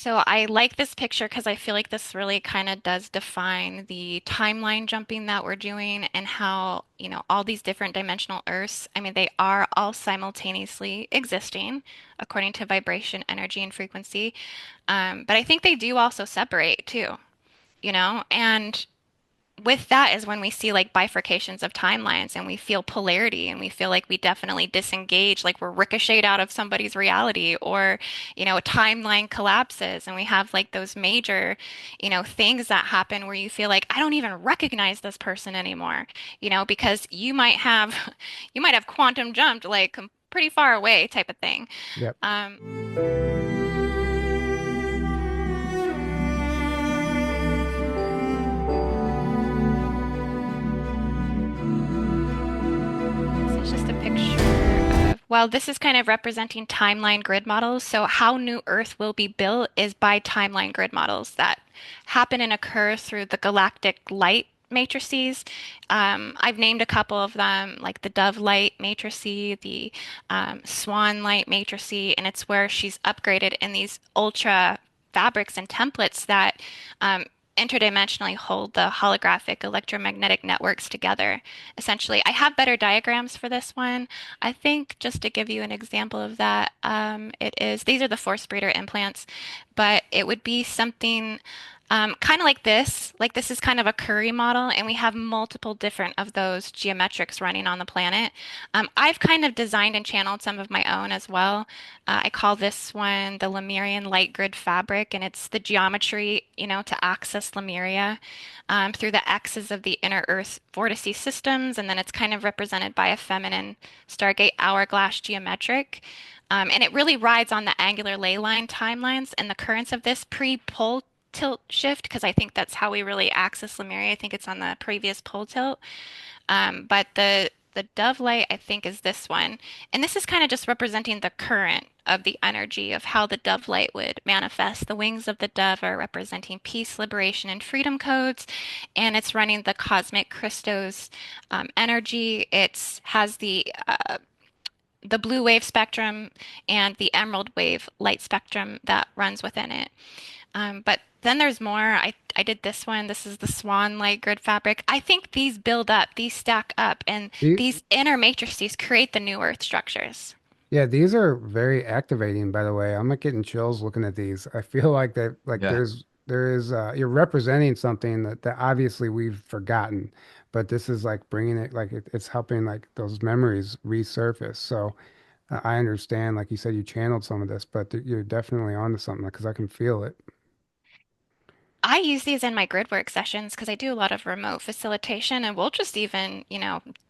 So I like this picture because I feel like this really kind of does define the timeline jumping that we're doing and how, all these different dimensional Earths, I mean, they are all simultaneously existing according to vibration, energy, and frequency. But I think they do also separate too, and with that is when we see like bifurcations of timelines and we feel polarity and we feel like we definitely disengage, like we're ricocheted out of somebody's reality, or, a timeline collapses and we have like those major, things that happen where you feel like I don't even recognize this person anymore, because you might have quantum jumped like pretty far away type of thing. Yep. Um, This is just a picture of, well, this is kind of representing timeline grid models. So how new Earth will be built is by timeline grid models that happen and occur through the galactic light matrices. I've named a couple of them, like the Dove light matrice, the Swan light matrice, and it's where she's upgraded in these ultra fabrics and templates that interdimensionally hold the holographic electromagnetic networks together. Essentially, I have better diagrams for this one. I think just to give you an example of that, these are the force breeder implants, but it would be something kind of like this. Like this is kind of a Curry model, and we have multiple different of those geometrics running on the planet. I've kind of designed and channeled some of my own as well. I call this one the Lemurian light grid fabric, and it's the geometry, to access Lemuria through the X's of the inner Earth vortice systems, and then it's kind of represented by a feminine Stargate hourglass geometric. And it really rides on the angular ley line timelines and the currents of this pre-pole tilt shift, because I think that's how we really access Lemuria. I think it's on the previous pole tilt. But the dove light, I think, is this one. And this is kind of just representing the current of the energy of how the dove light would manifest. The wings of the dove are representing peace, liberation, and freedom codes. And it's running the cosmic Christos energy. It has the blue wave spectrum and the emerald wave light spectrum that runs within it. But then there's more. I did this one. This is the Swan light grid fabric. I think these build up, these stack up, and The, these inner matrices create the new Earth structures. yeah, these are very activating, by the way. I'm like getting chills looking at these. I feel like that, like Yeah. you're representing something that obviously we've forgotten, but this is like bringing it, like it's helping like those memories resurface. So I understand, like you said, you channeled some of this, but you're definitely onto something because I can feel it. I use these in my gridwork sessions because I do a lot of remote facilitation, and we'll just even,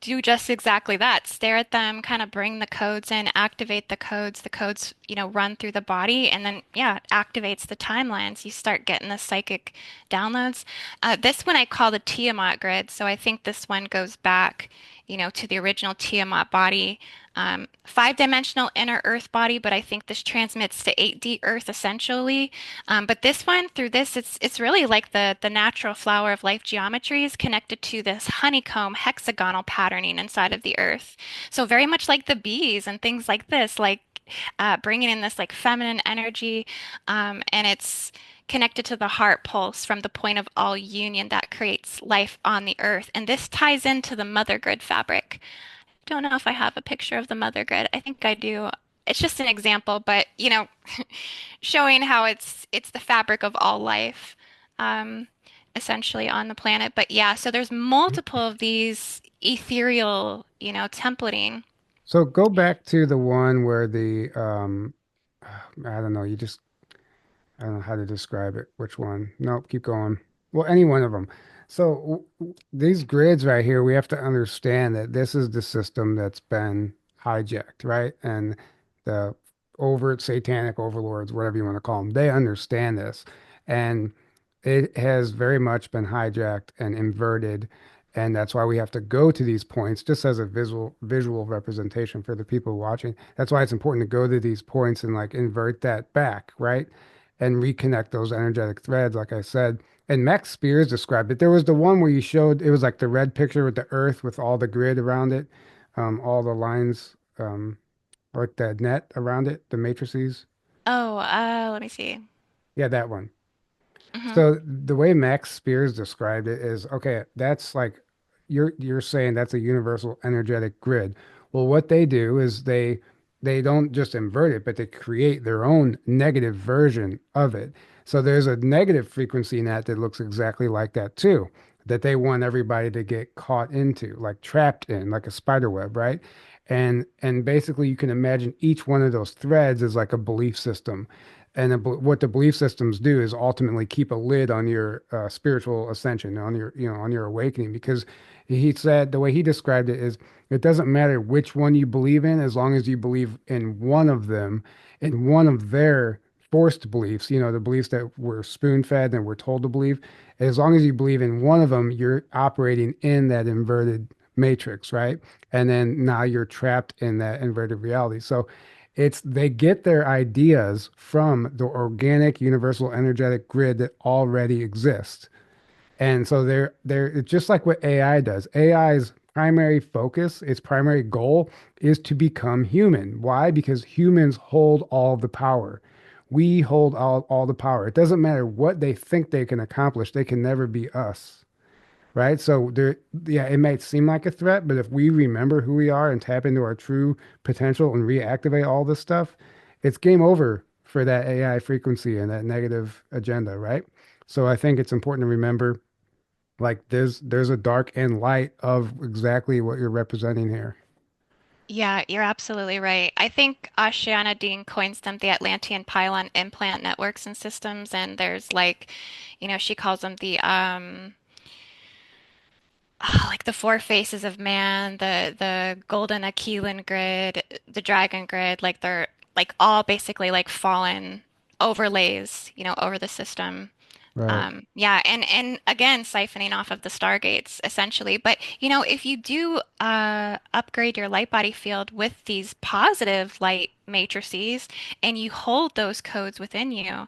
do just exactly that. Stare at them, kind of bring the codes in, activate the codes. The codes, run through the body, and then, yeah, it activates the timelines. You start getting the psychic downloads. This one I call the Tiamat grid, so I think this one goes back, to the original Tiamat body. Five-dimensional inner Earth body, but I think this transmits to 8D Earth essentially. But this one, through this, it's really like the natural flower of life geometry is connected to this honeycomb hexagonal patterning inside of the earth. So very much like the bees and things like this, like bringing in this like feminine energy, and it's connected to the heart pulse from the point of all union that creates life on the earth. And this ties into the mother grid fabric. Don't know if I have a picture of the mother grid. I think I do. It's just an example, but showing how it's the fabric of all life, um, essentially on the planet. But yeah, so there's multiple of these ethereal, templating. So go back to the one where I don't know, I don't know how to describe it. Which one? Nope, keep going. Well, any one of them. So these grids right here, we have to understand that this is the system that's been hijacked, right? And the overt satanic overlords, whatever you want to call them, they understand this. And it has very much been hijacked and inverted. And that's why we have to go to these points just as a visual representation for the people watching. That's why it's important to go to these points and like invert that back, right? And reconnect those energetic threads, like I said. And Max Spears described it. There was the one where you showed it was like the red picture with the earth with all the grid around it, all the lines, like the net around it, the matrices. Oh, let me see. Yeah, that one. Hmm. So the way Max Spears described it is, okay, that's like you're saying that's a universal energetic grid. Well, what they do is they don't just invert it, but they create their own negative version of it. So there's a negative frequency in that looks exactly like that too, that they want everybody to get caught into, like trapped in, like a spider web, right? And basically you can imagine each one of those threads is like a belief system. And what the belief systems do is ultimately keep a lid on your spiritual ascension, on your, on your awakening. Because he said the way he described it is, it doesn't matter which one you believe in, as long as you believe in one of them, in one of their forced beliefs, the beliefs that we're spoon-fed and we're told to believe. As long as you believe in one of them, you're operating in that inverted matrix, right? And then now you're trapped in that inverted reality. So they get their ideas from the organic universal energetic grid that already exists. And so it's just like what AI does. AI's primary focus, its primary goal is to become human. Why? Because humans hold all the power. We hold all the power. It doesn't matter what they think they can accomplish, they can never be us. Right? So yeah, it might seem like a threat, but if we remember who we are and tap into our true potential and reactivate all this stuff, it's game over for that AI frequency and that negative agenda, right? So I think it's important to remember, like, there's a dark and light of exactly what you're representing here. Yeah, you're absolutely right. I think Ashiana Dean coins them the Atlantean pylon implant networks and systems, and there's like, she calls them the like the four faces of man, the golden Aquilin grid, the dragon grid, like they're like all basically like fallen overlays, over the system. Right. Yeah, and again, siphoning off of the stargates essentially. But if you do upgrade your light body field with these positive light matrices and you hold those codes within you,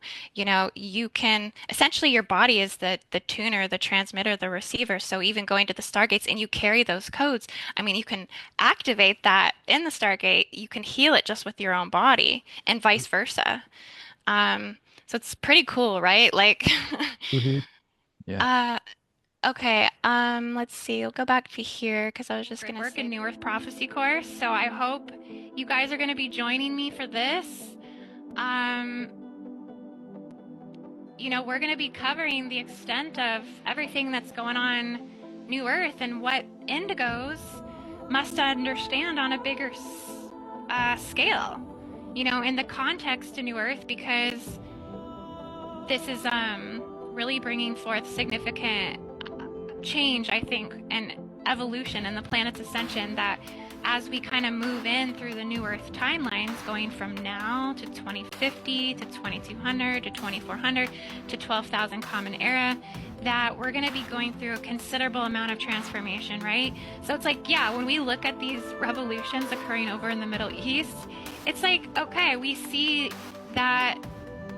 you can essentially your body is the tuner, the transmitter, the receiver. So even going to the stargates and you carry those codes, I mean, you can activate that in the stargate. You can heal it just with your own body and vice versa. So it's pretty cool, right? Like, Hmm. Yeah. uh, okay, let's see. I'll go back to here because I was just gonna work in New Earth Prophecy course. So I hope you guys are gonna be joining me for this. Um, we're gonna be covering the extent of everything that's going on New Earth and what indigos must understand on a bigger scale, in the context to New Earth, because this is really bringing forth significant change, I think, and evolution in the planet's ascension, that as we kind of move in through the new Earth timelines, going from now to 2050 to 2200 to 2400 to 12,000 Common Era, that we're going to be going through a considerable amount of transformation, right? So it's like, yeah, when we look at these revolutions occurring over in the Middle East, it's like, okay, we see that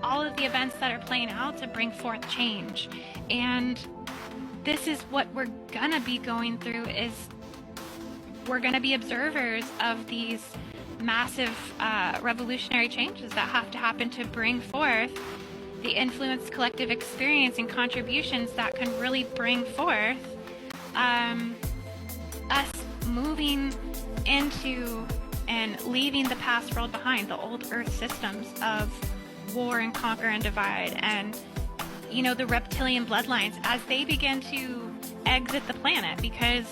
all of the events that are playing out to bring forth change. And this is what we're gonna be going through, is we're gonna be observers of these massive revolutionary changes that have to happen to bring forth the influenced collective experience and contributions that can really bring forth us moving into and leaving the past world behind, the old Earth systems of war and conquer and divide, and the reptilian bloodlines as they begin to exit the planet, because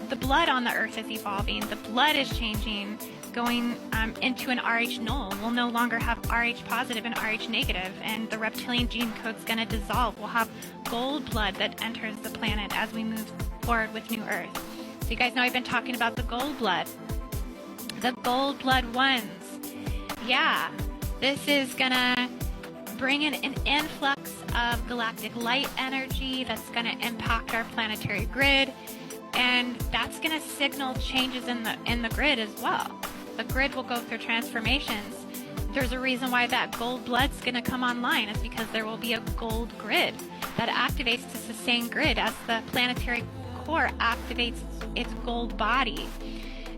the blood on the earth is evolving, the blood is changing, going into an RH null. We'll no longer have RH positive and RH negative, and the reptilian gene code's going to dissolve. We'll have gold blood that enters the planet as we move forward with New Earth. So you guys know I've been talking about the gold blood ones. Yeah, this is gonna bring in an influx of galactic light energy that's going to impact our planetary grid, and that's going to signal changes in the grid as well. The grid will go through transformations. There's a reason why that gold blood's going to come online, is because there will be a gold grid that activates to sustain grid as the planetary core activates its gold body.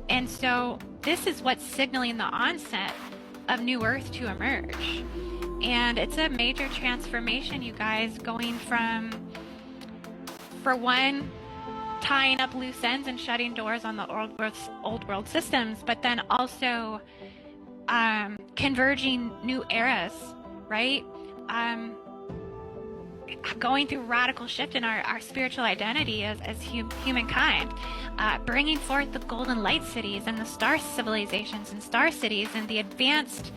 And so this is what's signaling the onset of New Earth to emerge. And it's a major transformation, you guys, going from, for one, tying up loose ends and shutting doors on the old world systems, but then also converging new eras, right? Um, Going through radical shift in our spiritual identity as humankind, bringing forth the golden light cities and the star civilizations and star cities and the advanced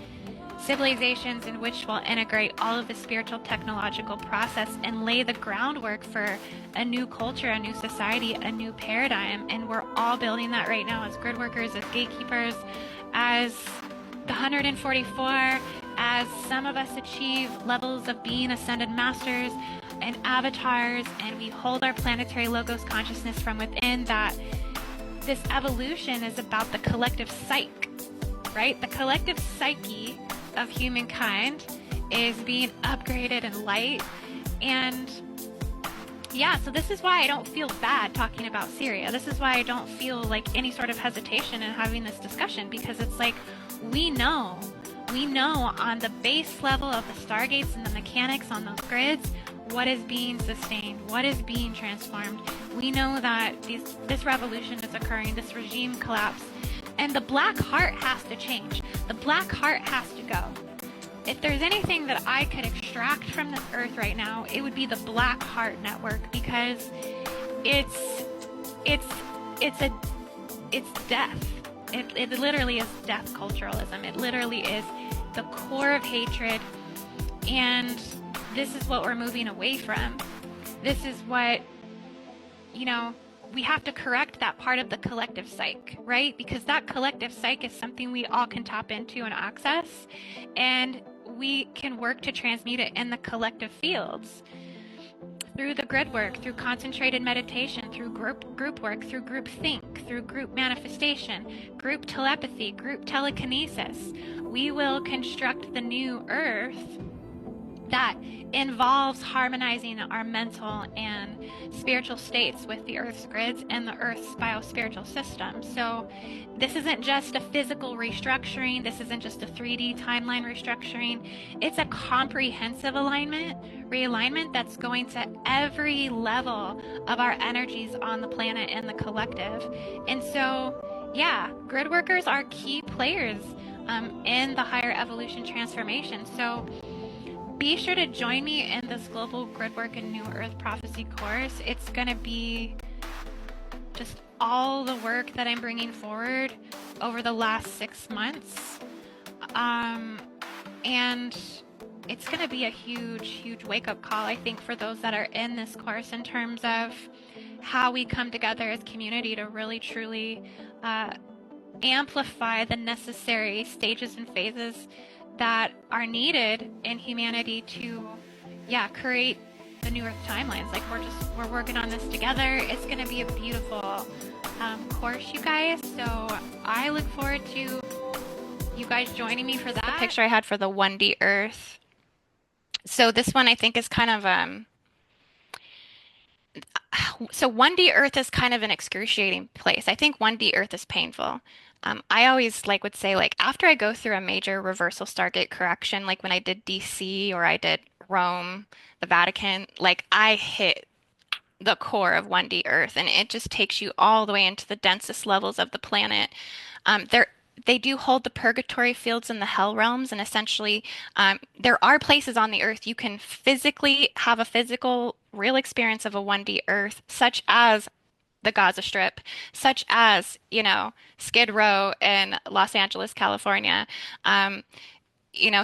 civilizations in which we'll integrate all of the spiritual technological process and lay the groundwork for a new culture, a new society, a new paradigm. And we're all building that right now as grid workers, as gatekeepers, as the 144, as some of us achieve levels of being ascended masters and avatars, and we hold our planetary logos consciousness from within, that this evolution is about the collective psyche, right? The collective psyche of humankind is being upgraded in light. And yeah, so this is why I don't feel bad talking about Syria. This is why I don't feel like any sort of hesitation in having this discussion, because it's like we know on the base level of the stargates and the mechanics on those grids what is being sustained, what is being transformed. We know that this revolution is occurring, this regime collapse, and the black heart has to change. The black heart has to go. If there's anything that I could extract from this earth right now, it would be the Black Heart Network, because it's death. It literally is death culturalism. It literally is the core of hatred, and this is what we're moving away from. This is what, we have to correct that part of the collective psyche, right? Because that collective psyche is something we all can tap into and access, and we can work to transmute it in the collective fields through the grid work, through concentrated meditation, through group work, through group think, through group manifestation, group telepathy, group telekinesis. We will construct the new earth that involves harmonizing our mental and spiritual states with the Earth's grids and the Earth's biospiritual system. So this isn't just a physical restructuring. This isn't just a 3D timeline restructuring. It's a comprehensive realignment that's going to every level of our energies on the planet and the collective. And so, yeah, grid workers are key players in the higher evolution transformation. So be sure to join me in this Global Gridwork and New Earth Prophecy course. It's going to be just all the work that I'm bringing forward over the last 6 months. And it's going to be a huge wake-up call, I think, for those that are in this course, in terms of how we come together as community to really, truly amplify the necessary stages and phases that are needed in humanity to, create the new Earth timelines. Like, we're working on this together. It's going to be a beautiful course, you guys. So I look forward to you guys joining me for that. The picture I had for the 1D Earth. So this one I think is kind of so 1D Earth is kind of an excruciating place. I think 1D Earth is painful. I always would say, after I go through a major reversal Stargate correction, like when I did DC or I did Rome, the Vatican, I hit the core of 1D Earth, and it just takes you all the way into the densest levels of the planet. They do hold the purgatory fields and the hell realms, and essentially, there are places on the Earth you can physically have a physical, real experience of a 1D Earth, such as the Gaza Strip, such as, Skid Row in Los Angeles, California,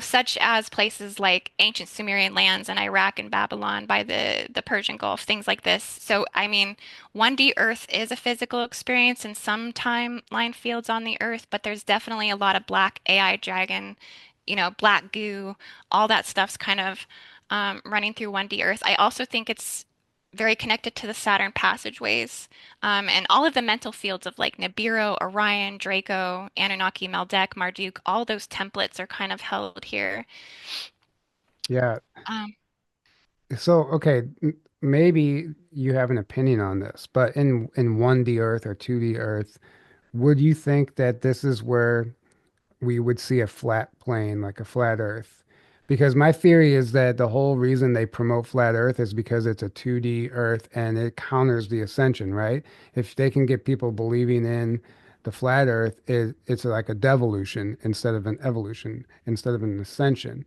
such as places like ancient Sumerian lands in Iraq and Babylon by the Persian Gulf, things like this. So, 1D Earth is a physical experience in some timeline fields on the Earth, but there's definitely a lot of black AI dragon, black goo, all that stuff's kind of running through 1D Earth. I also think it's very connected to the Saturn passageways, and all of the mental fields of Nibiru, Orion, Draco, Anunnaki, Maldek, Marduk, all those templates are kind of held here. Yeah. Um, So, okay, maybe you have an opinion on this, but in 1D Earth or 2D Earth, would you think that this is where we would see a flat plane, like a flat Earth? Because my theory is that the whole reason they promote flat Earth is because it's a 2D Earth and it counters the ascension, right? If they can get people believing in the flat Earth, it's like a devolution instead of an evolution, instead of an ascension.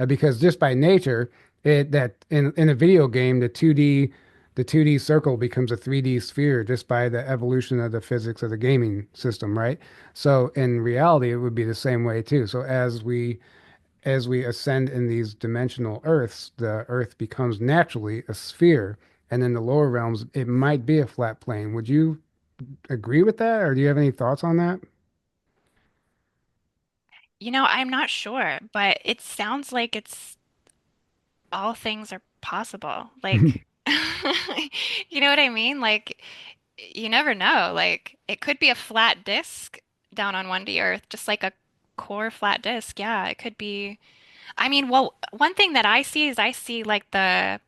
Because just by nature, it that in a video game, the 2D circle becomes a 3D sphere just by the evolution of the physics of the gaming system, right? So in reality, it would be the same way too. So as we ascend in these dimensional earths, the earth becomes naturally a sphere. And in the lower realms, it might be a flat plane. Would you agree with that, or do you have any thoughts on that? I'm not sure, but it sounds like it's all things are possible. Like, you know what I mean? Like, you never know. Like, it could be a flat disk down on 1D Earth, just like a core flat disk. Yeah, it could be. I mean, well, one thing that I see is I see like the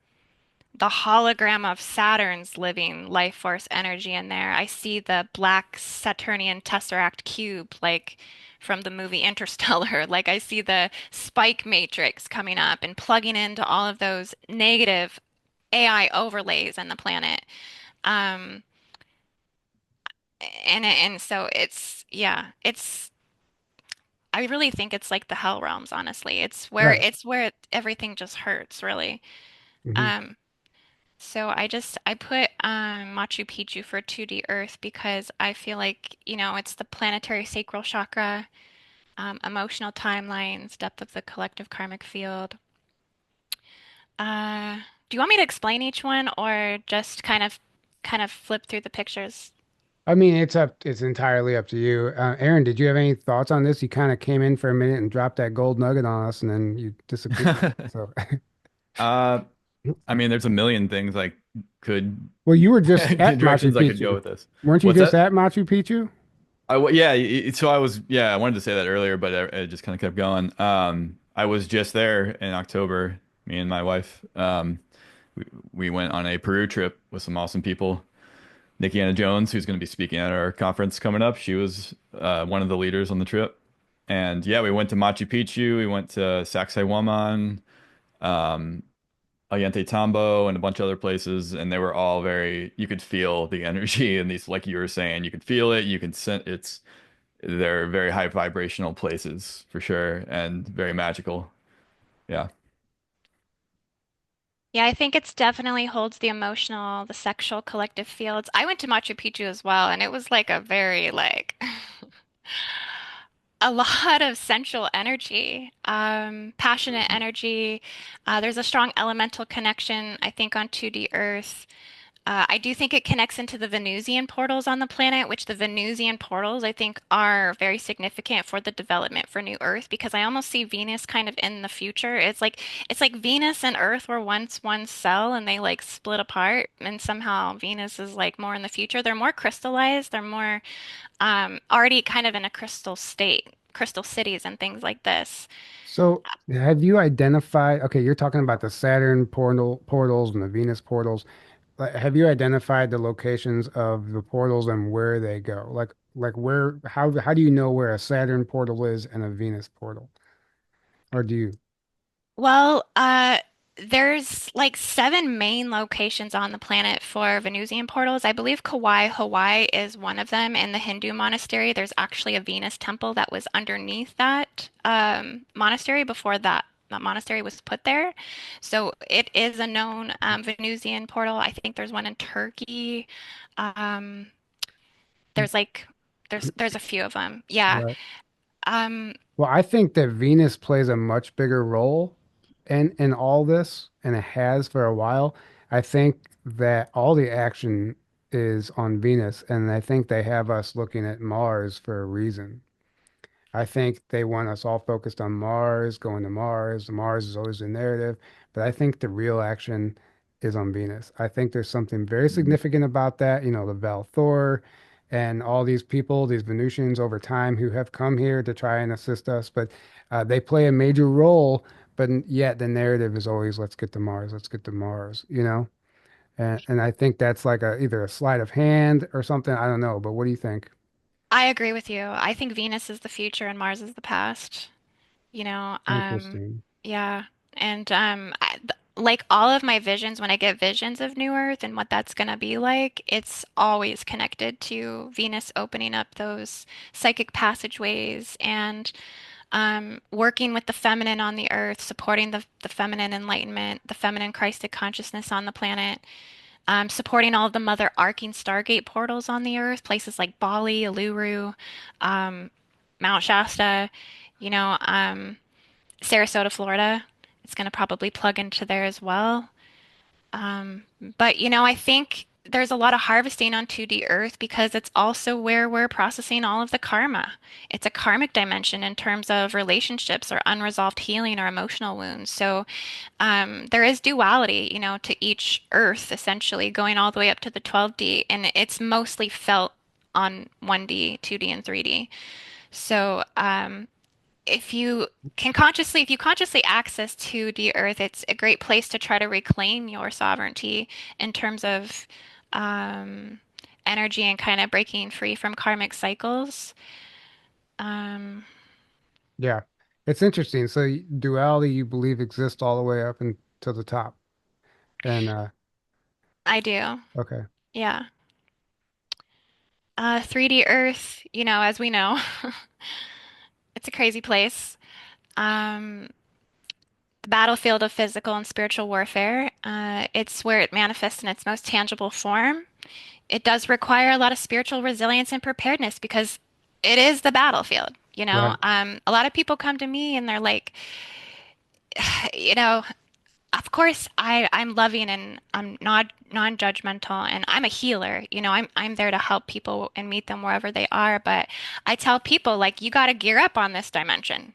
hologram of Saturn's living life force energy in there. I see the black Saturnian tesseract cube, like from the movie Interstellar. Like I see the spike matrix coming up and plugging into all of those negative AI overlays in the planet. Um, and so yeah, I really think it's like the hell realms, honestly. Right. It's where everything just hurts, really. Hmm. Um, So I put Machu Picchu for 2D Earth because I feel like, it's the planetary sacral chakra, emotional timelines, depth of the collective karmic field. Uh, do you want me to explain each one or just kind of flip through the pictures? I mean, it's entirely up to you. Aaron, did you have any thoughts on this? You kind of came in for a minute and dropped that gold nugget on us, and then you disappeared. So, Uh, I mean, there's a million things I could, well, you were just at Machu directions I could go Picchu. with this. Weren't you What's just that? at Machu Picchu? Yeah, so I wanted to say that earlier, but it just kind of kept going. I was just there in October, me and my wife. We, we went on a Peru trip with some awesome people. Nikki Anna Jones, who's going to be speaking at our conference coming up, she was one of the leaders on the trip. And yeah, we went to Machu Picchu, we went to Sacsayhuaman, um, Tambo, and a bunch of other places, and they were all you could feel the energy in these, like you were saying, you could feel it, you can sense they're very high vibrational places for sure, and very magical. Yeah. Yeah, I think it's definitely holds the emotional, the sexual collective fields. I went to Machu Picchu as well, and it was like a very like a lot of sensual energy, passionate Mhm. energy. There's a strong elemental connection, I think, on 2D Earth. I do think it connects into the Venusian portals on the planet, which the Venusian portals, I think, are very significant for the development for New Earth because I almost see Venus kind of in the future. It's like Venus and Earth were once one cell and they like split apart, and somehow Venus is like more in the future. They're more crystallized, they're more already kind of in a crystal state, crystal cities and things like this. So, have you identified? Okay, you're talking about the Saturn portals and the Venus portals. Like, have you identified the locations of the portals and where they go? Like where? How do you know where a Saturn portal is and a Venus portal? Or do you? Well, there's like seven main locations on the planet for Venusian portals. I believe Kauai, Hawaii is one of them. In the Hindu monastery, there's actually a Venus temple that was underneath that monastery before that monastery was put there. So it is a known Venusian portal. I think there's one in Turkey. Um, there's like there's a few of them. Yeah. Right. Um, Well, I think that Venus plays a much bigger role in all this, and it has for a while. I think that all the action is on Venus, and I think they have us looking at Mars for a reason. I think they want us all focused on Mars, going to Mars. Mars is always the narrative, but I think the real action is on Venus. I think there's something very significant about that. The Val Thor and all these people, these Venusians over time who have come here to try and assist us, but they play a major role. But yet the narrative is always, let's get to Mars, let's get to Mars. And I think that's like either a sleight of hand or something. I don't know, but what do you think? I agree with you. I think Venus is the future and Mars is the past. You know, Interesting. Yeah. And like all of my visions, when I get visions of New Earth and what that's going to be like, it's always connected to Venus opening up those psychic passageways and working with the feminine on the earth, supporting the feminine enlightenment, the feminine Christic consciousness on the planet, supporting all of the mother arcing Stargate portals on the earth, places like Bali, Uluru, um, Mount Shasta, you know, Sarasota, Florida. It's going to probably plug into there as well. But I think there's a lot of harvesting on 2D Earth because it's also where we're processing all of the karma. It's a karmic dimension in terms of relationships or unresolved healing or emotional wounds. So there is duality, to each Earth, essentially, going all the way up to the 12D, and it's mostly felt on 1D, 2D, and 3D. So if you consciously access to the earth, it's a great place to try to reclaim your sovereignty in terms of um, energy and kind of breaking free from karmic cycles. Um, Yeah. It's interesting. So duality you believe exists all the way up until the top. And I do, okay. yeah. 3D Earth, as we know, it's a crazy place. Um, the battlefield of physical and spiritual warfare. It's where it manifests in its most tangible form. It does require a lot of spiritual resilience and preparedness because it is the battlefield. Right. A lot of people come to me and they're like, you know, of course I'm loving and I'm not non-judgmental and I'm a healer. I'm there to help people and meet them wherever they are. But I tell people like you got to gear up on this dimension.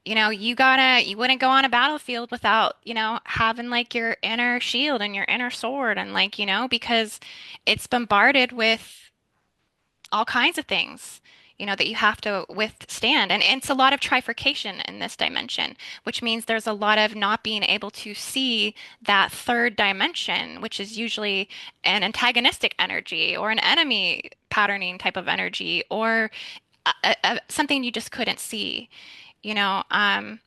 You wouldn't go on a battlefield without, having like your inner shield and your inner sword and like, because it's bombarded with all kinds of things, that you have to withstand. And it's a lot of trifurcation in this dimension, which means there's a lot of not being able to see that third dimension, which is usually an antagonistic energy or an enemy patterning type of energy or something you just couldn't see. You know, um,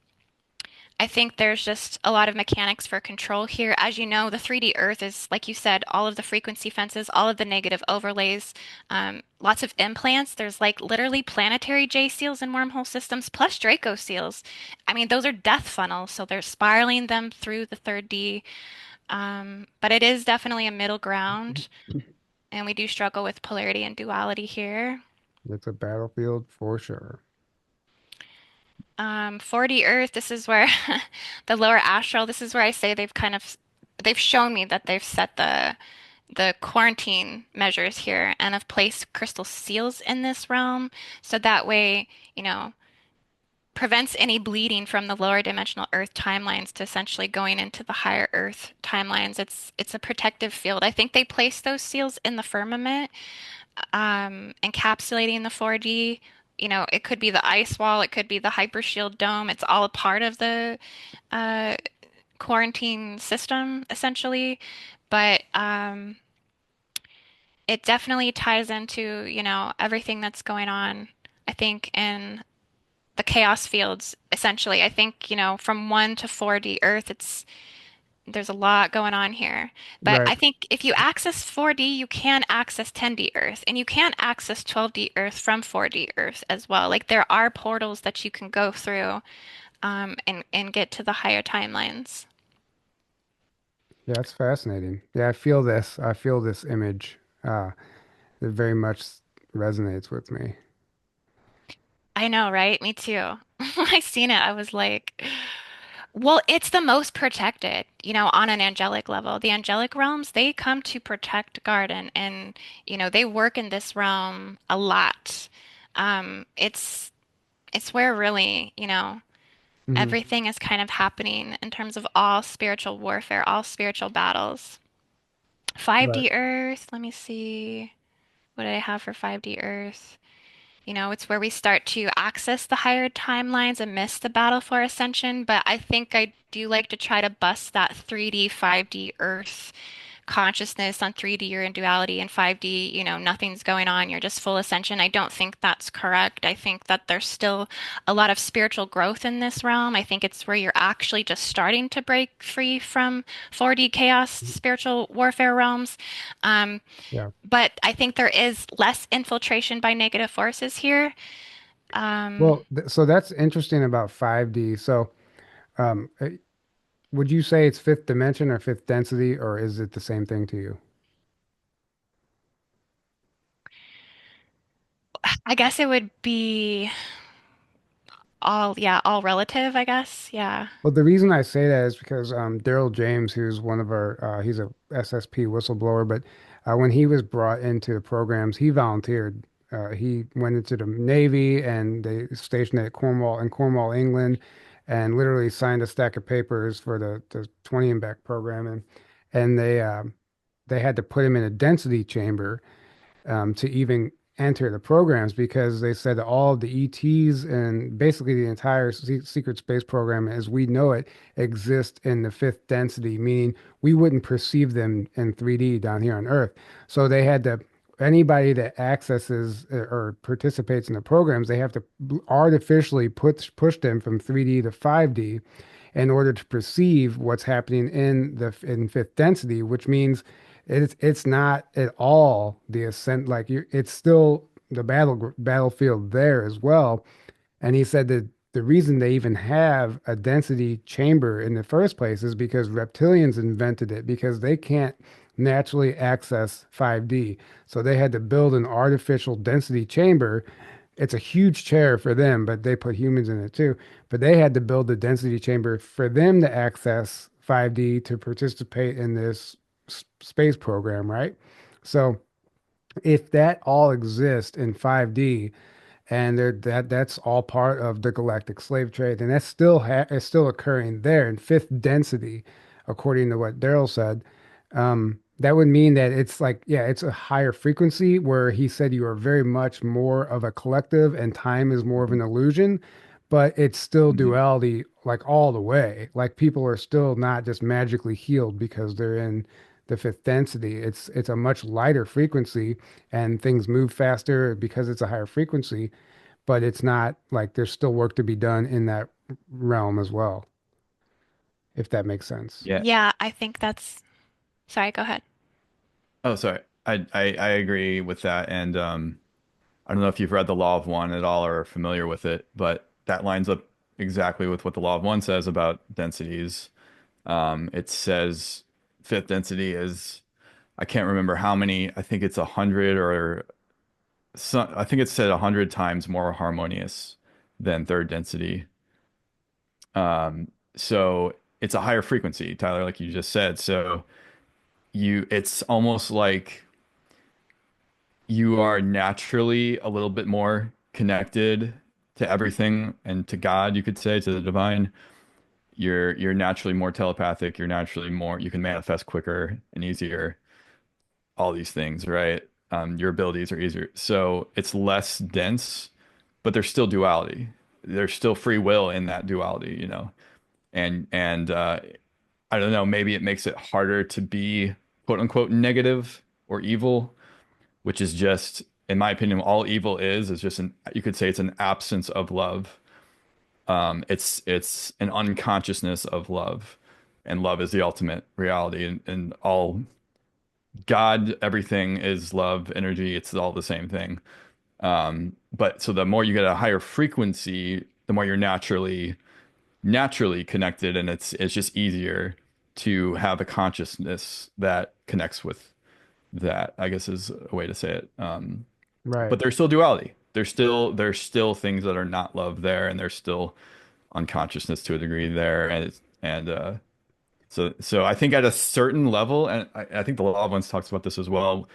I think there's just a lot of mechanics for control here. As you know, the 3D Earth is, like you said, all of the frequency fences, all of the negative overlays, lots of implants. There's like literally planetary J seals and wormhole systems, plus Draco seals. I mean, those are death funnels, so they're spiraling them through the third D. But it is definitely a middle ground, and we do struggle with polarity and duality here. It's a battlefield for sure. 4D Earth, this is where the lower astral, this is where I say they've shown me that they've set the quarantine measures here and have placed crystal seals in this realm. So that way, prevents any bleeding from the lower dimensional Earth timelines to essentially going into the higher Earth timelines. It's a protective field. I think they placed those seals in the firmament, encapsulating the 4D. It could be the ice wall, it could be the hypershield dome. It's all a part of the uh, quarantine system, essentially. But it definitely ties into, everything that's going on, I think, in the chaos fields, essentially. I think, from 1 to 4D Earth, there's a lot going on here. But Right. I think if you access 4D, you can access 10D Earth, and you can access 12D Earth from 4D Earth as well. Like there are portals that you can go through and get to the higher timelines. Yeah, it's fascinating. Yeah, I feel this. I feel this image. It very much resonates with me. I know, right? Me too. When I seen it, I was like, well, it's the most protected, on an angelic level. The angelic realms, they come to protect Garden and, they work in this realm a lot. It's where really, Hmm. everything is kind of happening in terms of all spiritual warfare, all spiritual battles. Right. 5D Earth, let me see. What do I have for 5D Earth? It's where we start to access the higher timelines and miss the battle for ascension, but I think I do like to try to bust that 3D, 5D Earth consciousness on 3D, you're in duality, and 5D, nothing's going on, you're just full ascension. I don't think that's correct. I think that there's still a lot of spiritual growth in this realm. I think it's where you're actually just starting to break free from 4D chaos, spiritual warfare realms. Um, Yeah. but I think there is less infiltration by negative forces here. Um, Well, so that's interesting about 5D. So, um, uh, would you say it's fifth dimension or fifth density, or is it the same thing to you? I guess it would be all relative, I guess. Yeah. Well, the reason I say that is because Daryl James, who's one of our, he's a SSP whistleblower, but when he was brought into the programs, he volunteered. He went into the Navy and they stationed at Cornwall, England, and literally signed a stack of papers for the 20 and back program, and they had to put him in a density chamber to even enter the programs because they said that all of the ETs and basically the entire secret space program as we know it exists in the fifth density, meaning we wouldn't perceive them in 3D down here on Earth. So they had to, anybody that accesses or participates in the programs, they have to artificially push them from 3D to 5D in order to perceive what's happening in fifth density, which means it's not at all the ascent like it's still the battlefield there as well. And he said that the reason they even have a density chamber in the first place is because reptilians invented it because they can't naturally access 5D. So they had to build an artificial density chamber. It's a huge chair for them, but they put humans in it too. But they had to build a density chamber for them to access 5D to participate in this space program, right? So if that all exists in 5D, and that's all part of the galactic slave trade, and that's is still occurring there in fifth density, according to what Daryl said. That would mean that it's like, yeah, it's a higher frequency where he said you are very much more of a collective and time is more of an illusion, but it's still Mhm. duality like all the way. Like people are still not just magically healed because they're in the fifth density. It's a much lighter frequency and things move faster because it's a higher frequency, but it's not like there's still work to be done in that realm as well, if that makes sense. Yeah. Yeah, I think that's. Sorry, go ahead. Oh, sorry. I agree with that. And I don't know if you've read the Law of One at all or are familiar with it, but that lines up exactly with what the Law of One says about densities. It says fifth density is, I can't remember how many, I think it's 100 or some, I think it said 100 times more harmonious than third density. So it's a higher frequency, Tyler, like you just said. So it's almost like you are naturally a little bit more connected to everything and to God, you could say, to the divine. You're naturally more telepathic. You're naturally more, you can manifest quicker and easier, all these things, right? Your abilities are easier. So it's less dense, but there's still duality. There's still free will in that duality, and I don't know, maybe it makes it harder to be quote unquote negative or evil, which is just, in my opinion, all evil is just you could say it's an absence of love. It's an unconsciousness of love, and love is the ultimate reality, and all God, everything is love, energy. It's all the same thing. But so the more you get a higher frequency, the more you're naturally connected, and it's just easier to have a consciousness that connects with that, I guess is a way to say it. Right. But there's still duality. There's still things that are not love there, and there's still unconsciousness to a degree there, and so I think at a certain level, and I think the Law of Ones talks about this as well.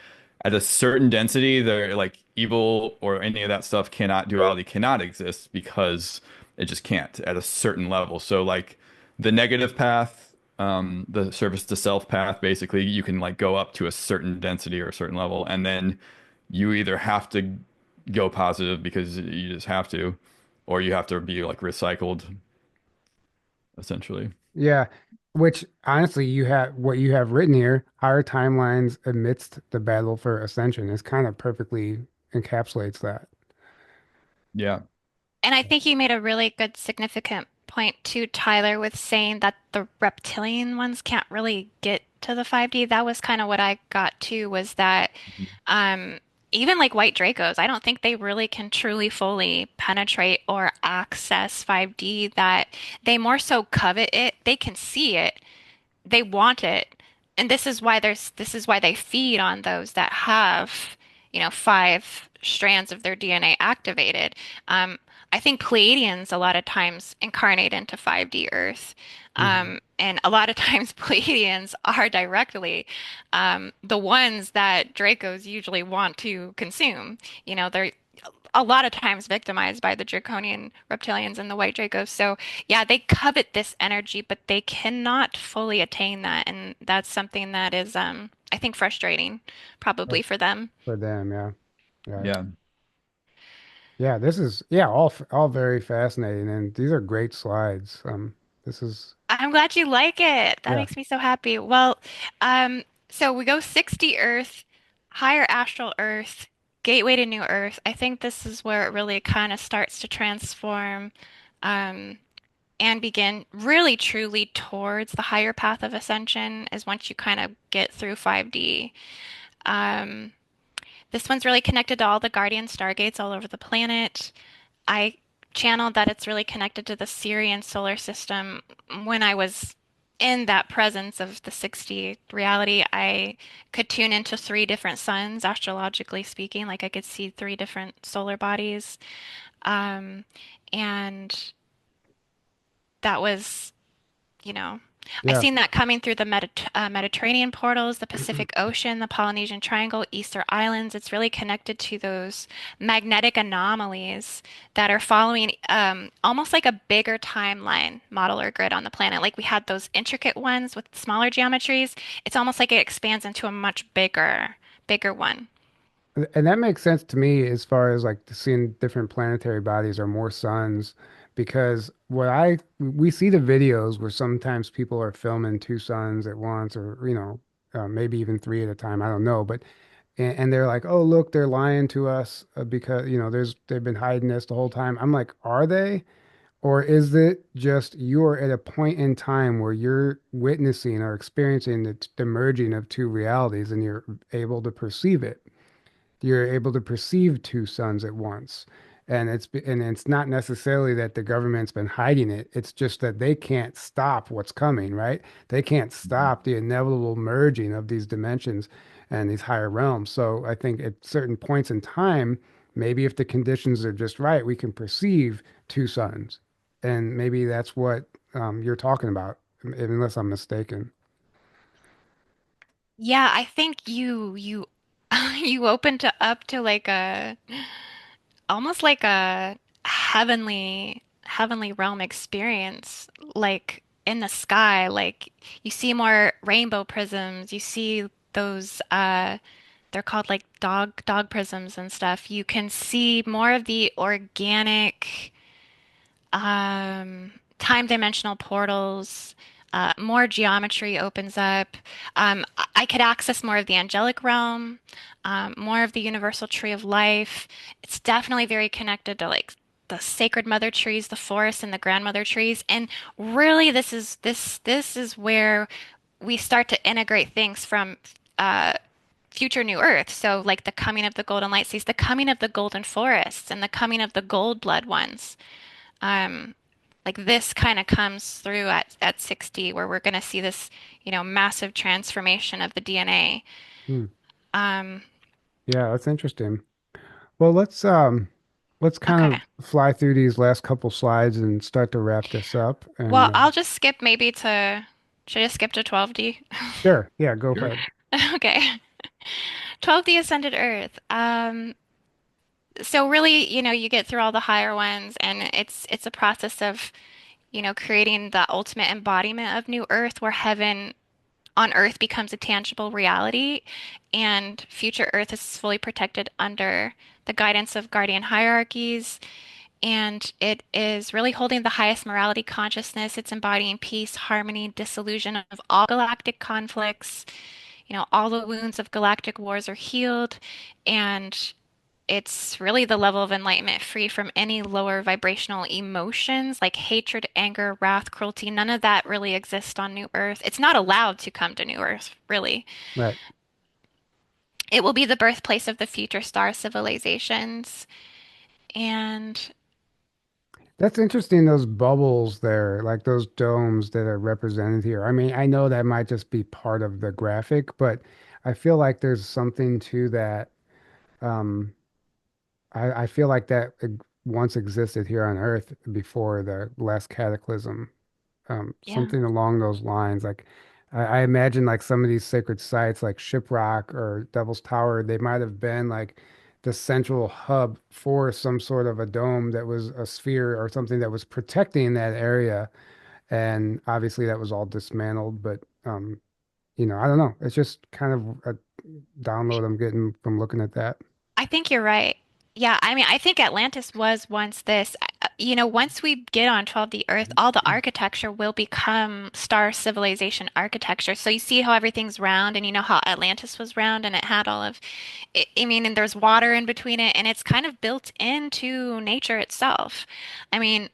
At a certain density, they're like evil or any of that stuff cannot, duality cannot exist because it just can't at a certain level. So like the negative path, the service to self path, basically you can like go up to a certain density or a certain level, and then you either have to go positive because you just have to, or you have to be like recycled essentially. Yeah. Which honestly, you have what you have written here, higher timelines amidst the battle for ascension is kind of perfectly encapsulates that. Yeah. And I think you made a really good significant point too, Tyler, with saying that the reptilian ones can't really get to the 5D. That was kind of what I got too, was that Mhm. um, even like white Dracos, I don't think they really can truly fully penetrate or access 5D, that they more so covet it. They can see it, they want it. And this is why they feed on those that have, five strands of their DNA activated. Um, I think Pleiadians a lot of times incarnate into 5D Earth. Mhm. And a lot of times Pleiadians are directly the ones that Dracos usually want to consume. They're a lot of times victimized by the draconian reptilians and the white dracos. So, yeah, they covet this energy, but they cannot fully attain that. And that's something that is, I think, frustrating For probably for them. for them, yeah. Yeah. Yeah. Yeah, this is yeah, all very fascinating and these are great slides. This is I'm glad you like it. That yeah. makes me so happy. Well, so we go 60 Earth, higher astral Earth, gateway to new Earth. I think this is where it really kind of starts to transform. Um, and begin really truly towards the higher path of ascension is once you kind of get through 5D. Um, this one's really connected to all the guardian stargates all over the planet. I channeled that it's really connected to the Sirian solar system. When I was in that presence of the 60 reality, I could tune into three different suns, astrologically speaking. Like I could see three different solar bodies. Um, and that was I Yeah. seen that coming through the Mediterranean portals, the Pacific Ocean, the Polynesian Triangle, Easter Islands. It's really connected to those magnetic anomalies that are following almost like a bigger timeline model or grid on the planet. Like we had those intricate ones with smaller geometries. It's almost like it expands into a much bigger one. And that makes sense to me as far as like seeing different planetary bodies or more suns, because we see the videos where sometimes people are filming two suns at once, or maybe even three at a time. I don't know, but and they're like, oh look, they're lying to us because they've been hiding this the whole time. I'm like, are they? Or is it just you're at a point in time where you're witnessing or experiencing the merging of two realities and you're able to perceive it? You're able to perceive two suns at once. And it's not necessarily that the government's been hiding it. It's just that they can't stop what's coming, right? They can't Mhm. stop the inevitable merging of these dimensions and these higher realms. So I think at certain points in time, maybe if the conditions are just right, we can perceive two suns. And maybe that's what you're talking about, unless I'm mistaken. Yeah, I think you you opened up to like a almost like a heavenly realm experience, like in the sky. Like you see more rainbow prisms, you see those they're called like dog prisms and stuff. You can see more of the organic time dimensional portals. More geometry opens up. I could access more of the angelic realm, more of the universal tree of life. It's definitely very connected to like the sacred mother trees, the forest, and the grandmother trees. And really, this is where we start to integrate things from uh, future new Earth. So, like the coming of the golden light seas, the coming of the golden forests, and the coming of the gold blood ones. Um, like this kind of comes through at 60 where we're going to see this, massive transformation of the DNA. Hmm. Um, Yeah, that's interesting. Well, let's kind okay. of fly through these last couple slides and start to wrap this up. Well, And I'll just skip maybe to, should I skip to 12D? sure, yeah, go for Sure. it. Okay. 12D Ascended Earth. So really, you get through all the higher ones and it's a process of, creating the ultimate embodiment of new Earth where heaven on Earth becomes a tangible reality, and future Earth is fully protected under the guidance of guardian hierarchies. And it is really holding the highest morality consciousness. It's embodying peace, harmony, dissolution of all galactic conflicts. All the wounds of galactic wars are healed, and it's really the level of enlightenment free from any lower vibrational emotions like hatred, anger, wrath, cruelty. None of that really exists on New Earth. It's not allowed to come to New Earth, really. Right. It will be the birthplace of the future star civilizations. And That's interesting, those bubbles there, like those domes that are represented here. I mean, I know that might just be part of the graphic, but I feel like there's something to that. Um, I feel like that once existed here on Earth before the last cataclysm. yeah. Something along those lines. Like I imagine like some of these sacred sites like Shiprock or Devil's Tower, they might have been like the central hub for some sort of a dome that was a sphere or something that was protecting that area. And obviously that was all dismantled, but I don't know. It's just kind of a download I'm getting from looking at that. I think you're right. Yeah, I mean, I think Atlantis was once this. Once we get on 12D Earth, all the architecture will become star civilization architecture. So you see how everything's round, and you know how Atlantis was round, and it had all of, I mean, and there's water in between it, and it's kind of built into nature itself. I mean,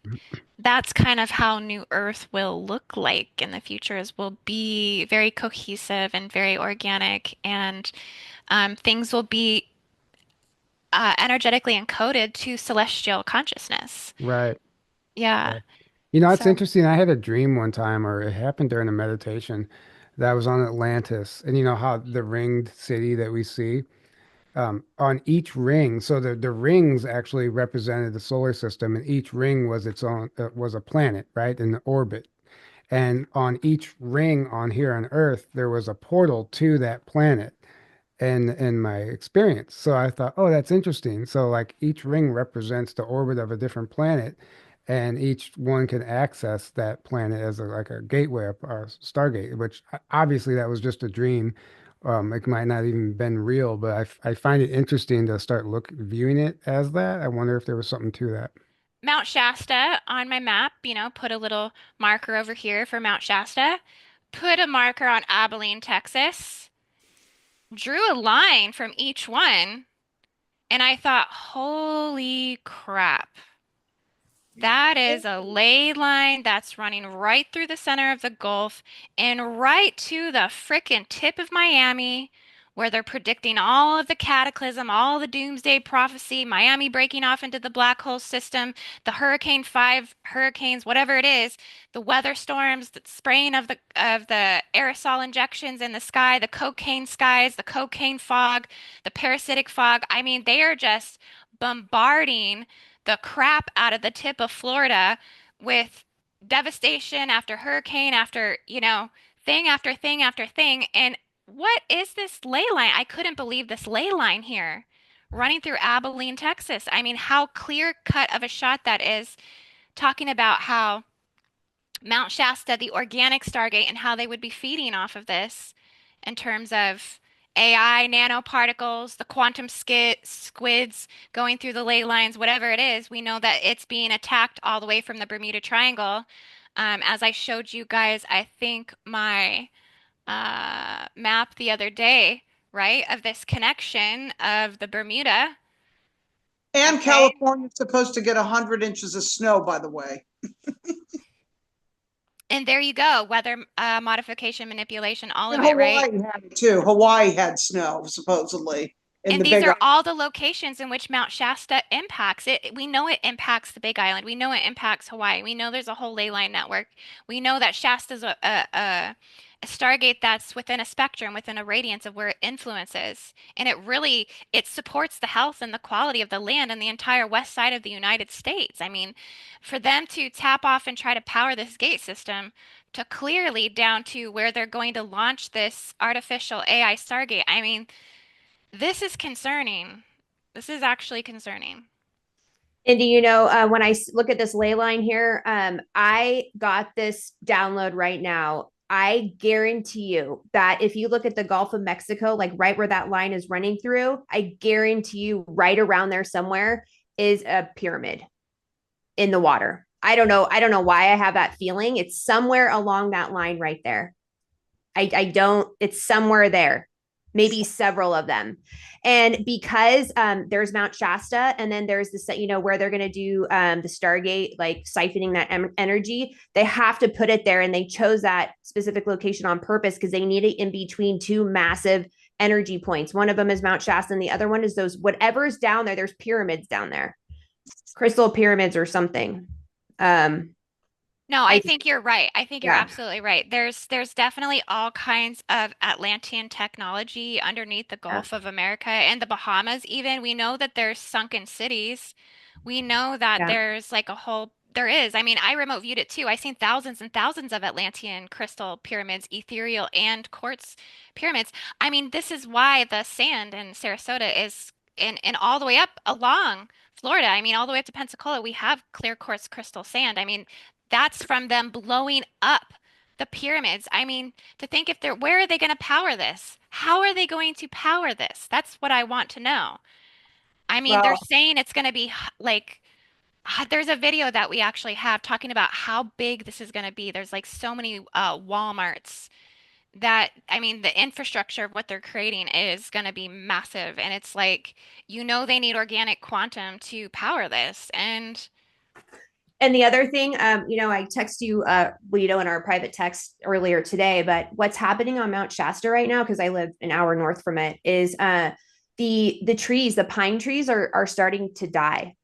that's kind of how New Earth will look like in the future, is will be very cohesive and very organic, and things will be energetically encoded to celestial consciousness. Right. Yeah. Right. It's So, interesting. I had a dream one time, or it happened during a meditation, that I was on Atlantis. And you know how the ringed city that we see, on each ring, so the rings actually represented the solar system, and each ring was its own, was a planet, right, in the orbit. And on each ring on here on Earth, there was a portal to that planet in my experience. So I thought, oh, that's interesting. So like each ring represents the orbit of a different planet, and each one can access that planet as like a gateway or Stargate, which obviously that was just a dream. It might not even been real, but I find it interesting to start viewing it as that. I wonder if there was something to that. Mount Shasta on my map, put a little marker over here for Mount Shasta, put a marker on Abilene, Texas, drew a line from each one, and I thought, holy crap. That is a ley line that's running right through the center of the Gulf and right to the frickin' tip of Miami, where they're predicting all of the cataclysm, all the doomsday prophecy, Miami breaking off into the black hole system, the Hurricane 5 hurricanes, whatever it is, the weather storms, the spraying of the aerosol injections in the sky, the cocaine skies, the cocaine fog, the parasitic fog. I mean, they are just bombarding the crap out of the tip of Florida with devastation after hurricane after, thing after thing after thing. And what is this ley line? I couldn't believe this ley line here running through Abilene, Texas. I mean, how clear cut of a shot that is, talking about how Mount Shasta, the organic Stargate, and how they would be feeding off of this in terms of AI, nanoparticles, the quantum squids going through the ley lines, whatever it is. We know that it's being attacked all the way from the Bermuda Triangle. As I showed you guys, I think my map the other day, right, of this connection of the Bermuda. And Okay. California's supposed to get 100 inches of snow, by the way. And there you go, weather modification, manipulation, all And of it, right? Hawaii had it too. Hawaii had snow, supposedly, in And the these Big are Island. all the locations in which Mount Shasta impacts it. We know it impacts the Big Island. We know it impacts Hawaii. We know there's a whole ley line network. We know that Shasta's a Stargate that's within a spectrum, within a radiance of where it influences. And it supports the health and the quality of the land and the entire west side of the United States. I mean, for them to tap off and try to power this gate system to clearly down to where they're going to launch this artificial AI Stargate. I mean, this is concerning. This is actually concerning. And do when I look at this ley line here, I got this download right now. I guarantee you that if you look at the Gulf of Mexico, like right where that line is running through, I guarantee you right around there somewhere is a pyramid. in the water. I don't know. I don't know why I have that feeling. It's somewhere along that line right there. I don't, it's somewhere there, maybe several of them. And because there's Mount Shasta, and then there's this, you know, where they're going to do the Stargate, like siphoning that energy, they have to put it there. And they chose that specific location on purpose because they need it in between two massive energy points. One of them is Mount Shasta, and the other one is those, whatever's down there, there's pyramids down there, crystal pyramids or something. No, I I think you're right. I think you're yeah, absolutely right. There's definitely all kinds of Atlantean technology underneath the yeah, Gulf of America and the Bahamas even. We know that there's sunken cities. We know that yeah. there's like a whole there is. I mean, I remote viewed it too. I seen thousands and thousands of Atlantean crystal pyramids, ethereal and quartz pyramids. I mean, this is why the sand in Sarasota is in all the way up along Florida. I mean, all the way up to Pensacola, we have clear quartz crystal sand. I mean, that's from them blowing up the pyramids. I mean, to think if they're, where are they going to power this? How are they going to power this? That's what I want to know. I mean, they're Well, saying it's going to be like, there's a video that we actually have talking about how big this is going to be. There's like so many Walmarts that, I mean, the infrastructure of what they're creating is going to be massive. And it's like, you know, they need organic quantum to power this. And the other thing, you know, I text you, well, you know, in our private text earlier today, but what's happening on Mount Shasta right now, because I live an hour north from it, is the trees, the pine trees are starting to die,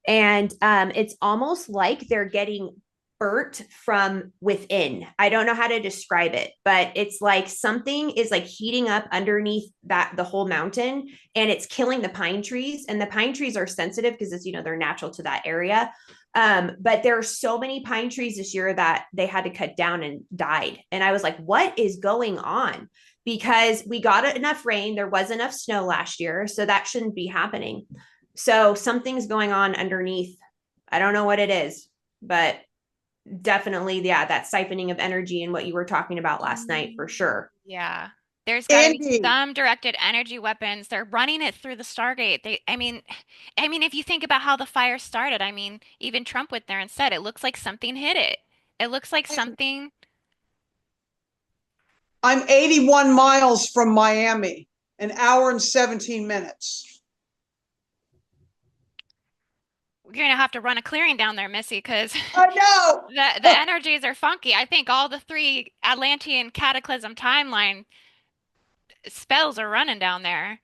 and it's almost like they're getting burnt from within. I don't know how to describe it, but it's like something is like heating up underneath that the whole mountain, and it's killing the pine trees. And the pine trees are sensitive because it's, you know, they're natural to that area. But there are so many pine trees this year that they had to cut down and died. And I was like, what is going on? Because we got enough rain, there was enough snow last year, so that shouldn't be happening. So something's going on underneath. I don't know what it is, but definitely, yeah, that siphoning of energy and what you were talking about last night for sure. Yeah. There's got to be Andy, some directed energy weapons. They're running it through the Stargate. I mean, if you think about how the fire started, I mean, even Trump went there and said it looks like something hit it. It looks like something. I'm 81 miles from Miami, an hour and 17 minutes. You're gonna have to run a clearing down there, Missy, because I know. the energies are funky. I think all the three Atlantean cataclysm timeline spells are running down there.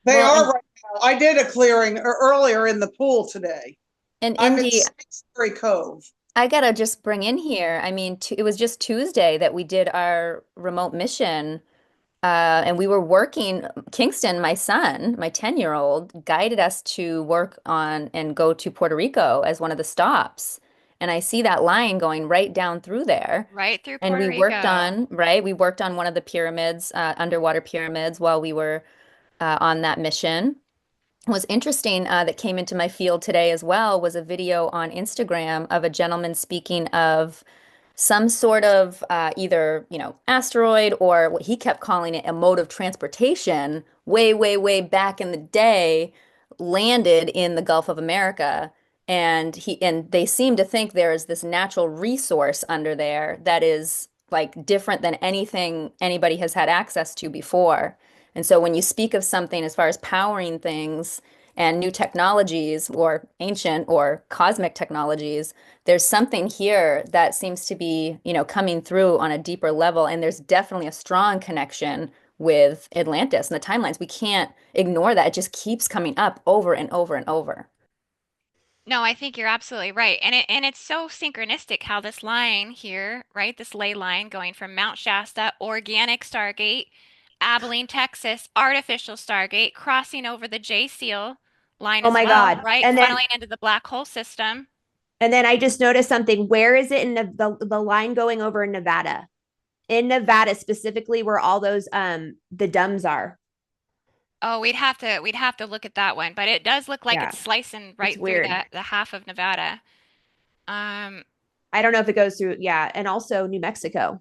They Well, are and, right now. I did a clearing earlier in the pool today. and I'm in Indy, Salisbury Cove. I gotta just bring in here. I mean, it was just Tuesday that we did our remote mission, and we were working. Kingston, my son, my 10-year-old, guided us to work on and go to Puerto Rico as one of the stops. And I see that line going right down through there. Right through And Puerto we worked Rico. on, right? We worked on one of the pyramids, underwater pyramids, while we were on that mission. Was interesting that came into my field today as well was a video on Instagram of a gentleman speaking of some sort of either, you know, asteroid or what he kept calling it a mode of transportation way, way, way back in the day landed in the Gulf of America. And they seem to think there is this natural resource under there that is like different than anything anybody has had access to before. And so when you speak of something as far as powering things and new technologies or ancient or cosmic technologies, there's something here that seems to be, you know, coming through on a deeper level. And there's definitely a strong connection with Atlantis and the timelines. We can't ignore that. It just keeps coming up over and over and over. No, I think you're absolutely right. And it's so synchronistic how this line here, right? This ley line going from Mount Shasta, organic Stargate, Abilene, Texas, artificial Stargate, crossing over the J Seal line Oh as my well, God. right? Funneling into the black hole system. And then I just noticed something. Where is it in the line going over in Nevada? In Nevada specifically where all those the dumbs are. Oh, we'd have to look at that one, but it does look like Yeah, it's slicing it's right through weird. the half of Nevada. Um, I don't know if it goes through, yeah, and also New Mexico.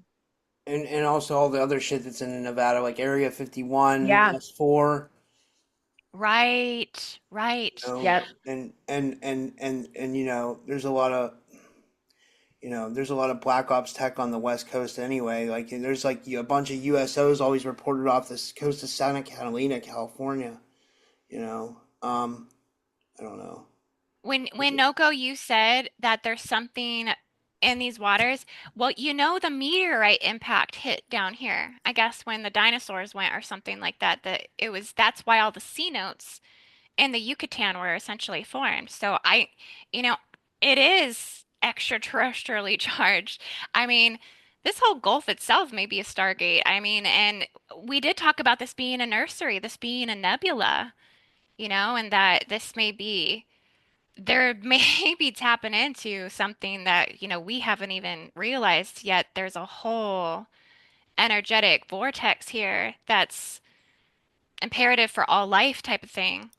And also all the other shit that's in Nevada, like Area 51, Yeah. S4. Right, right. Yep. And there's a lot of there's a lot of black ops tech on the West Coast anyway. Like there's like a bunch of USOs always reported off the coast of Santa Catalina, California. You know, I don't know. When Noko, you said that there's something in these waters. Well, the meteorite impact hit down here. I guess when the dinosaurs went or something like that, that's why all the sea notes in the Yucatan were essentially formed. So you know, it is extraterrestrially charged. I mean, this whole Gulf itself may be a Stargate. I mean, and we did talk about this being a nursery, this being a nebula, and that this may be there may be tapping into something that, we haven't even realized yet. There's a whole energetic vortex here that's imperative for all life type of thing.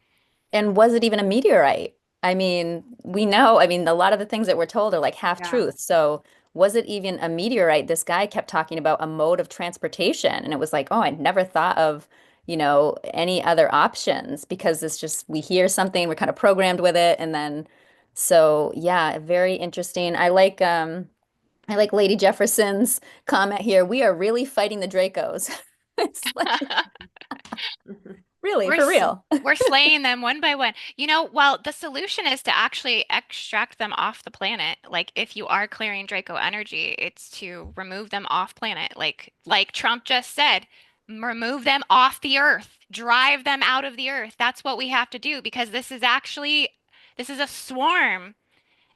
And was it even a meteorite? I mean, we know, I mean, a lot of the things that we're told are like half Yeah. truth. So was it even a meteorite? This guy kept talking about a mode of transportation. And it was like, oh, I'd never thought of, any other options because it's just we hear something, we're kind of programmed with it. And then so yeah, very interesting. I like Lady Jefferson's comment here. We are really fighting the Dracos. It's like, really, We're for s- real. we're slaying them one by one. Well, the solution is to actually extract them off the planet. Like if you are clearing Draco energy, it's to remove them off planet. Like Trump just said, remove them off the earth. Drive them out of the earth. That's what we have to do because this is a swarm.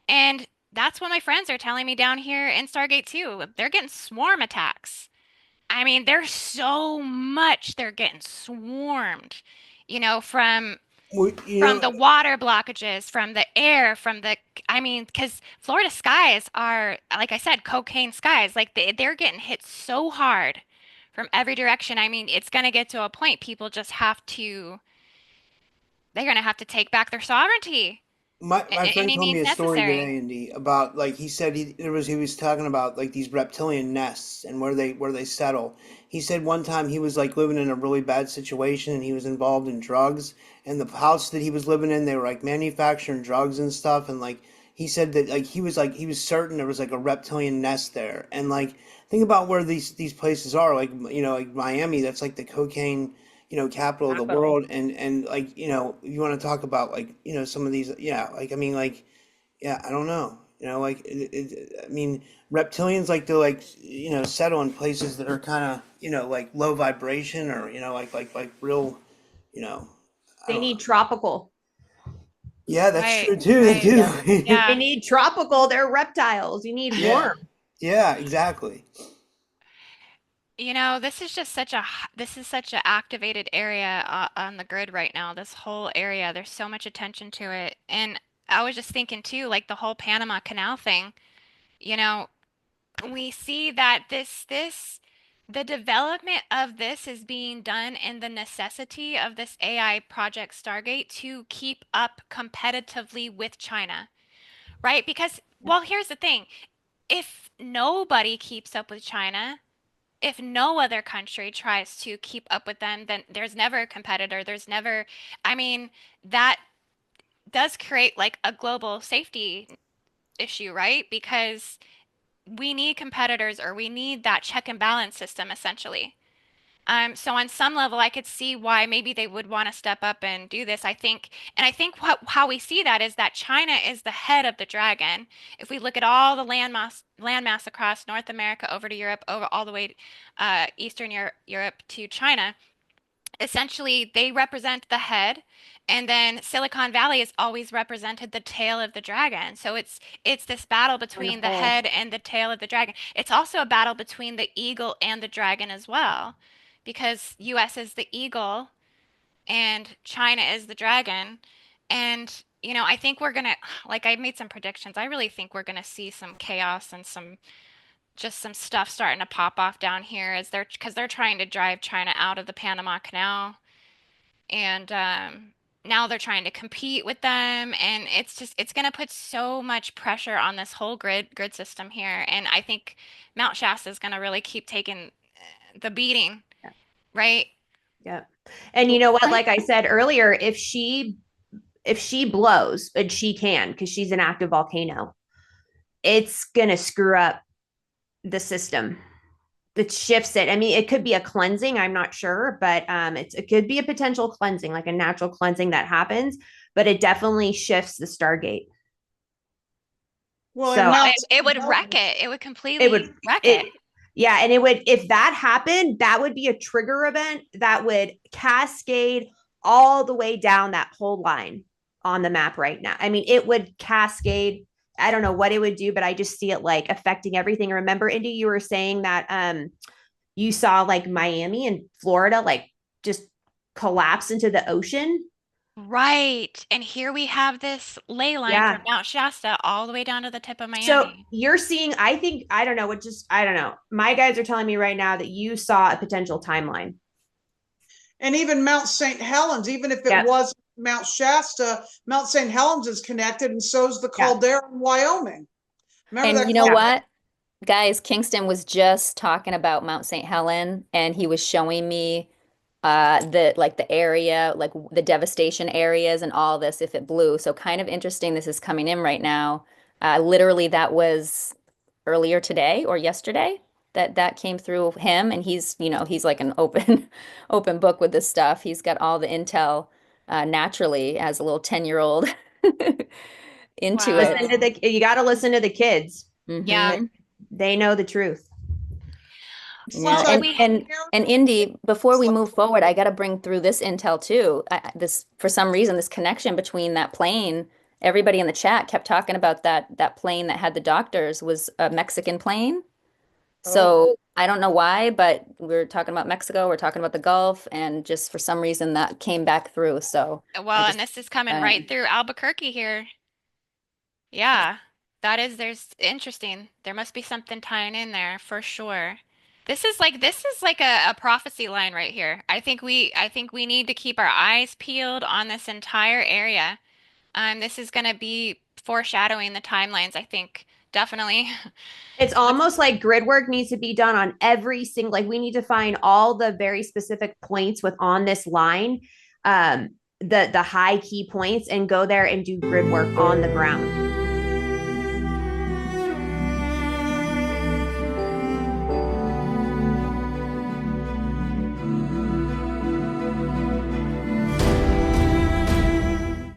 And that's what my friends are telling me down here in Stargate too. They're getting swarm attacks. I mean, there's so much they're getting swarmed, from Well, the water blockages, from the air, I mean, because Florida skies are, like I said, cocaine skies. Like they're getting hit so hard from every direction. I mean, it's going to get to a point people just they're going to have to take back their sovereignty my friend any told me means a story necessary. today, Andy, about like he said he was talking about like these reptilian nests and where they settle. He said one time he was like living in a really bad situation and he was involved in drugs, and the house that he was living in they were like manufacturing drugs and stuff, and like he said that like he was certain there was like a reptilian nest there, and like think about where these places are, like like Miami, that's like the cocaine capital of the Capital. world, and like you want to talk about like some of these, yeah, like I mean like yeah, I don't know, like I mean reptilians like to like settle in places that are kind of like low vibration, or like real, you know I They don't need know. tropical. Yeah, that's Right, true too, they right. do. Yeah. They Yeah. need tropical. They're reptiles. You need Yeah, warm. yeah, exactly. This is such a activated area on the grid right now. This whole area, there's so much attention to it. And I was just thinking too, like the whole Panama Canal thing, you know, we see that the development of this is being done in the necessity of this AI project Stargate to keep up competitively with China, right? Because, well, here's the thing. If nobody keeps up with China, if no other country tries to keep up with them, then there's never a competitor. I mean, that does create like a global safety issue, right? Because we need competitors or we need that check and balance system essentially. So on some level, I could see why maybe they would want to step up and do this. I think how we see that is that China is the head of the dragon. If we look at all the landmass across North America over to Europe, over all the way Eastern Europe to China, essentially they represent the head, and then Silicon Valley has always represented the tail of the dragon. So it's this battle between the Wonderful. head and the tail of the dragon. It's also a battle between the eagle and the dragon as well, because US is the eagle and China is the dragon. And I think we're gonna, like, I made some predictions. I really think we're gonna see some chaos and some stuff starting to pop off down here as because they're trying to drive China out of the Panama Canal, and now they're trying to compete with them, and it's going to put so much pressure on this whole grid system here, and I think Mount Shasta is going to really keep taking the beating, right? Yep. And you know what? Like I said earlier, if she blows, and she can because she's an active volcano, it's gonna screw up the system. It shifts it. I mean, it could be a cleansing, I'm not sure, but it could be a potential cleansing, like a natural cleansing that happens, but it definitely shifts the Stargate. Well, So and Mount It would St. wreck Helens- it. It would it completely would wreck it it. yeah, and it would, if that happened, that would be a trigger event that would cascade all the way down that whole line on the map right now. I mean, it would cascade. I don't know what it would do, but I just see it like affecting everything. Remember, Indy, you were saying that you saw like Miami and Florida like just collapse into the ocean. Right. And here we have this ley line Yeah. from Mount Shasta all the way down to the tip of So Miami. you're seeing, I think, I don't know, I don't know. My guys are telling me right now that you saw a potential timeline. And even Mount St. Helens, even if it Yep. was Mount Shasta, Mount St. Helens is connected, and so is the Yeah. caldera in Wyoming. Remember And that you know caldera? what, guys, Kingston was just talking about Mount St. Helen, and he was showing me the area, like the devastation areas and all this if it blew. So kind of interesting this is coming in right now. Literally that was earlier today or yesterday that came through him, and he's like an open open book with this stuff. He's got all the intel naturally as a little 10-year-old into Wow. it. Listen to you got to listen to the kids. Yeah. Mhm. They know the truth. Yeah, So and we and Indy, before we move forward, I got to bring through this intel too. This for some reason, this connection between that plane. Everybody in the chat kept talking about that plane that had the doctors was a Mexican plane. So I don't know why, but we're talking about Mexico, we're talking about the Gulf, and just for some reason that came back through. So I well, and just this is coming right through Albuquerque here. Yeah. There's interesting. There must be something tying in there for sure. This is like a prophecy line right here. I think we need to keep our eyes peeled on this entire area. This is gonna be foreshadowing the timelines, I think. Definitely. It's almost like grid work needs to be done on every single, like we need to find all the very specific points with on this line, the high key points, and go there and do grid work on the ground.